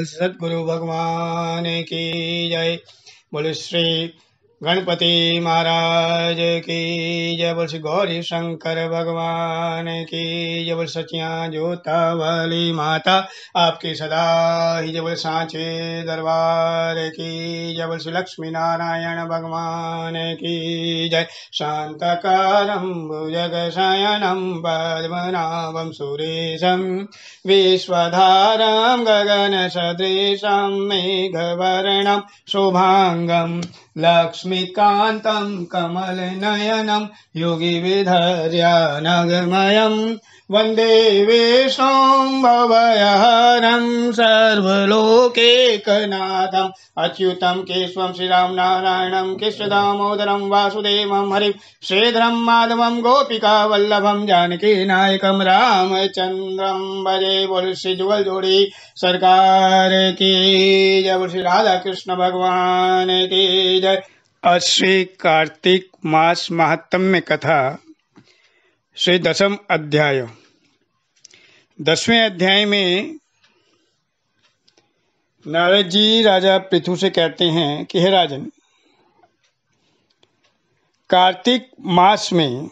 बोल सदगुरु भगवान की जय। बोल श्री गणपति महाराज की जय। बोल श्री गौरी शंकर भगवान की जय। बोल सचिया जोता वाली माता आपकी सदा ही जय। बोल सांचे दरबार की जय। बोल श्री लक्ष्मी नारायण भगवान की जय। शांतकारं भुजगशयनं पद्मनाभं सुरेशं विश्वधारं गगनसदृशं मेघवर्णं शुभांगं लक्ष्मीकान्तं कमलनयनं योगिविधर्यानगमयं वन्दे विष्णुं भवयहरं सर्वलोकैकनाथम् अच्युतं केशवं श्रीराम नारायणं कृष्णदामोदरं वासुदेवं हरिं श्रीधरं माधवं गोपिका वल्लभं जानकीनायकं रामचन्द्रं भजे। बोल श्री जुगल जोड़ी सरकार की जय। बोल श्री राधा कृष्ण भगवान की जय। आज श्री कार्तिक मास महात्म्य कथा श्री दसम अध्याय। 10वें अध्याय में नारद जी राजा पृथु से कहते हैं कि हे राजन, कार्तिक मास में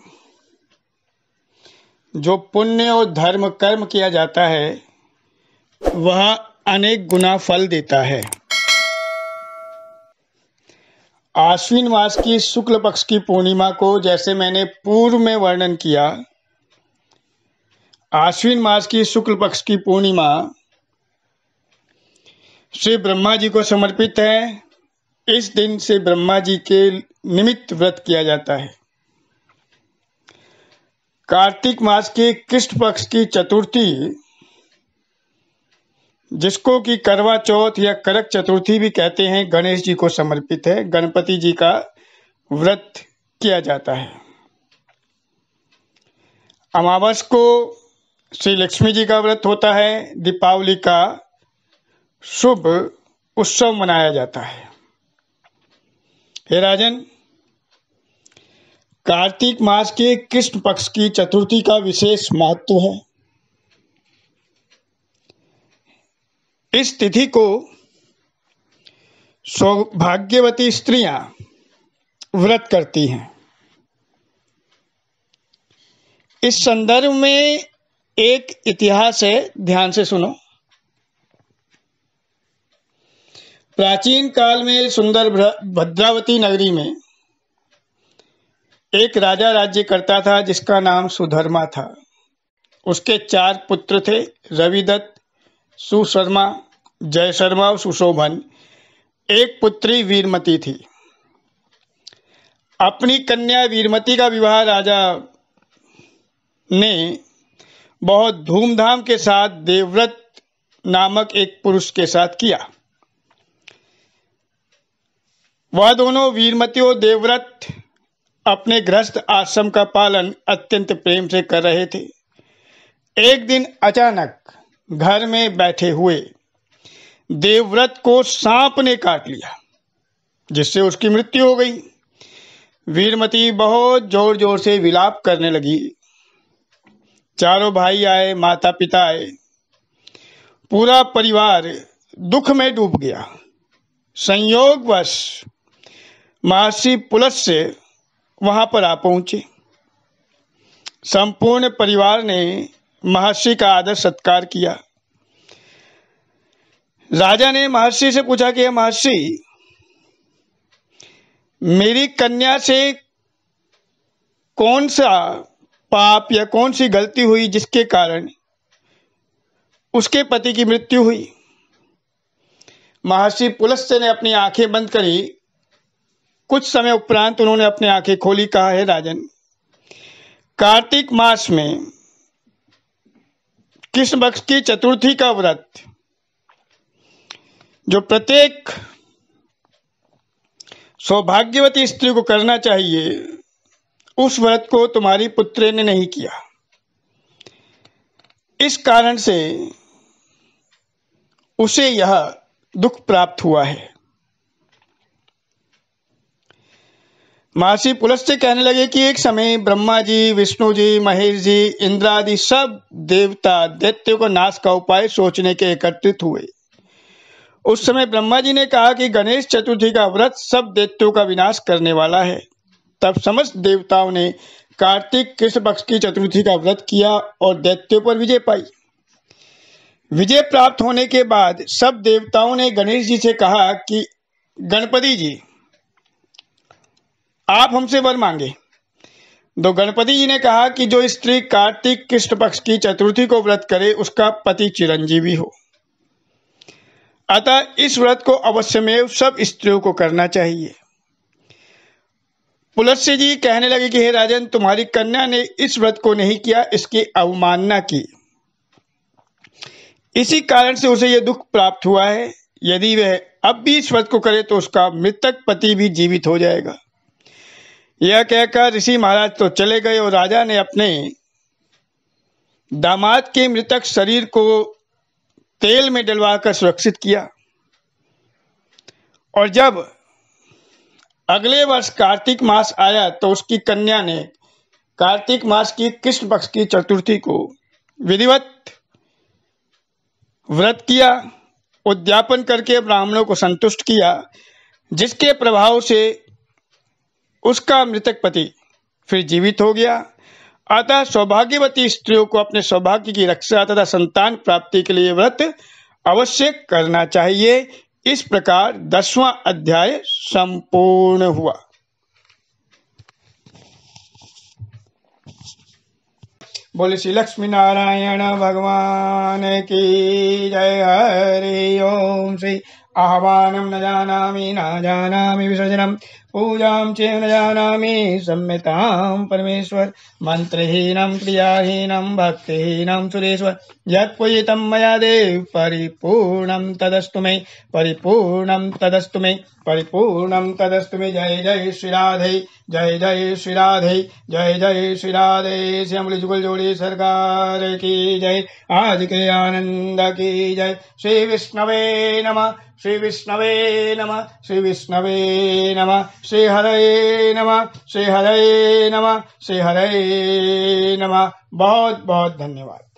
जो पुण्य और धर्म कर्म किया जाता है वह अनेक गुना फल देता है। आश्विन मास की शुक्ल पक्ष की पूर्णिमा को जैसे मैंने पूर्व में वर्णन किया, आश्विन मास की शुक्ल पक्ष की पूर्णिमा श्री ब्रह्मा जी को समर्पित है। इस दिन से ब्रह्मा जी के निमित्त व्रत किया जाता है। कार्तिक मास के कृष्ण पक्ष की चतुर्थी, जिसको कि करवा चौथ या करक चतुर्थी भी कहते हैं, गणेश जी को समर्पित है। गणपति जी का व्रत किया जाता है। अमावस को श्री लक्ष्मी जी का व्रत होता है। दीपावली का शुभ उत्सव मनाया जाता है। हे राजन, कार्तिक मास के कृष्ण पक्ष की चतुर्थी का विशेष महत्व है। इस तिथि को सौभाग्यवती स्त्रियां व्रत करती हैं। इस संदर्भ में एक इतिहास है, ध्यान से सुनो। प्राचीन काल में सुंदर भद्रावती नगरी में एक राजा राज्य करता था जिसका नाम सुधर्मा था। उसके 4 पुत्र थे, रविदत्त, सुशर्मा, जय शर्मा और सुशोभन। एक पुत्री वीरमती थी। अपनी कन्या वीरमती का विवाह राजा ने बहुत धूमधाम के साथ देवव्रत नामक एक पुरुष के साथ किया। वह दोनों, वीरमती और देवव्रत, अपने गृहस्थ आश्रम का पालन अत्यंत प्रेम से कर रहे थे। एक दिन अचानक घर में बैठे हुए देवव्रत को सांप ने काट लिया, जिससे उसकी मृत्यु हो गई। वीरमती बहुत जोर जोर से विलाप करने लगी। चारों भाई आए, माता पिता आए, पूरा परिवार दुख में डूब गया। संयोगवश महर्षि पुलस्त्य वहां पर आ पहुंचे। संपूर्ण परिवार ने महर्षि का आदर सत्कार किया। राजा ने महर्षि से पूछा कि महर्षि, मेरी कन्या से कौन सा पाप या कौन सी गलती हुई जिसके कारण उसके पति की मृत्यु हुई? महर्षि पुलस्त्य ने अपनी आंखें बंद करी। कुछ समय उपरांत उन्होंने अपनी आंखें खोली। कहा, है राजन, कार्तिक मास में कृष्ण पक्ष की चतुर्थी का व्रत जो प्रत्येक सौभाग्यवती स्त्री को करना चाहिए, उस व्रत को तुम्हारी पुत्री ने नहीं किया। इस कारण से उसे यह दुख प्राप्त हुआ है। महर्षि पुलस्त्य कहने लगे कि एक समय ब्रह्मा जी, विष्णु जी, महेश जी, इंद्र आदि सब देवता दैत्यों को नाश का उपाय सोचने के एकत्रित हुए। उस समय ब्रह्मा जी ने कहा कि गणेश चतुर्थी का व्रत सब दैत्यों का विनाश करने वाला है। तब समस्त देवताओं ने कार्तिक कृष्ण पक्ष की चतुर्थी का व्रत किया और दैत्यों पर विजय पाई। विजय प्राप्त होने के बाद सब देवताओं ने गणेश जी से कहा कि गणपति जी, आप हमसे वर मांगे। तो गणपति जी ने कहा कि जो स्त्री कार्तिक कृष्ण पक्ष की चतुर्थी को व्रत करे उसका पति चिरंजीवी हो। अतः इस व्रत को अवश्यमेव सब स्त्रियों को करना चाहिए। पुलस्त्य जी कहने लगे कि हे राजन, तुम्हारी कन्या ने इस व्रत को नहीं किया, इसकी अवमानना की, इसी कारण से उसे यह दुख प्राप्त हुआ है। यदि वह अब भी इस व्रत को करे तो उसका मृतक पति भी जीवित हो जाएगा। यह कहकर ऋषि महाराज तो चले गए और राजा ने अपने दामाद के मृतक शरीर को तेल में डलवाकर सुरक्षित किया। और जब अगले वर्ष कार्तिक मास आया तो उसकी कन्या ने कार्तिक मास की कृष्ण पक्ष की चतुर्थी को विधिवत व्रत किया, उद्यापन करके ब्राह्मणों को संतुष्ट किया, जिसके प्रभाव से उसका मृतक पति फिर जीवित हो गया। अतः सौभाग्यवती स्त्रियों को अपने सौभाग्य की रक्षा तथा संतान प्राप्ति के लिए व्रत अवश्य करना चाहिए। इस प्रकार 10वां अध्याय संपूर्ण हुआ। बोले श्री लक्ष्मी नारायण भगवान की जय। हरि ओम। श्री आह्वानम न जानामि विसर्जनम पूजां च न जानामि सम्यतां परमेश्वर। मंत्रहीनं क्रियाहीनं भक्तिहीनं सुरेश्वर। यत्पूजितं मया देव परिपूर्णं तदस्तु मे, परिपूर्णं तदस्तु मे, परिपूर्णं तदस्तु मे। जय जय श्री राधे, जय जय श्री राधे, जय जय श्री राधे। श्यामली जुगल जोड़ी सरकार की जय। आज के आनंद की जय। श्री विष्णवे नमः, श्री विष्णवे नमः, श्री विष्णवे नमः। श्री हरे नमः, श्री हरे नमः, श्री हरे नमः। बहुत बहुत धन्यवाद।